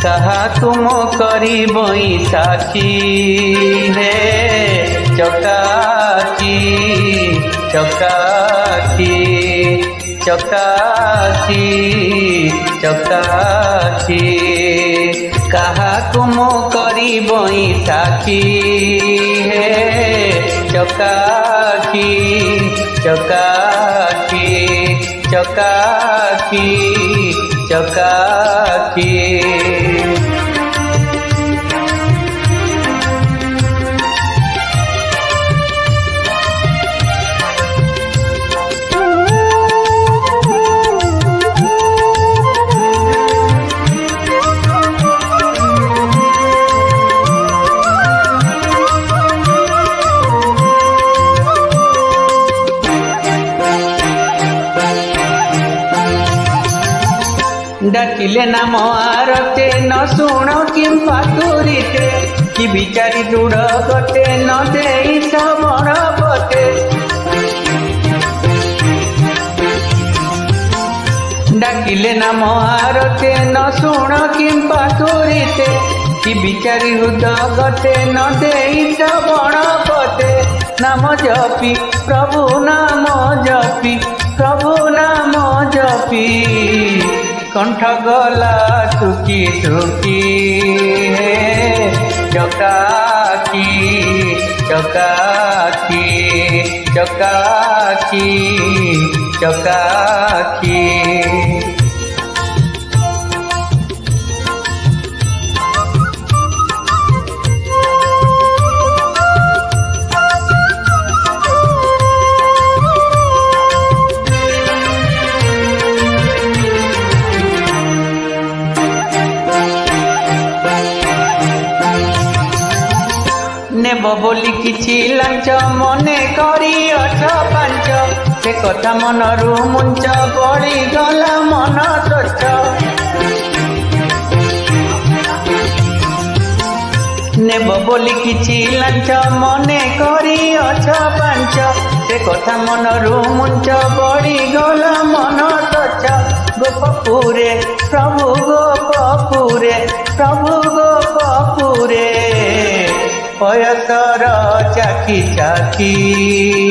कहा तुम करी बैसाखी हे चकाकी चकाकी चकाकी चकाकी कहा तुम करी बैसाखी हे चकाकी चकाकी चकाकी चकाकी डाकिले नाम आरते न शुण कि पातुरीते कि बिचारी दूर गते न दे श्रवण पते डाकिले नाम आरते न शुण कि पातुरीते कि बिचारी हृदय गते न दे श्रवण पते नाम जपी प्रभु नाम जपी प्रभु नाम जपी कंठ गला सुखी सुखी हे चकाकी चकाकी चकाकी चकाकी नेब बोली किछि लांच मने करी अठ पांच से कथा मनरू मुंच पड़ी गला मन स्वच्छ नेब बोली किछि लांच मने करी अठ पांच से कथा मनरू मुंच पड़ी गला मन स्वच्छ गोपपुरे प्रभु गोपपुरे प्रभु गोपपुरे पयसर चाकी चाकी।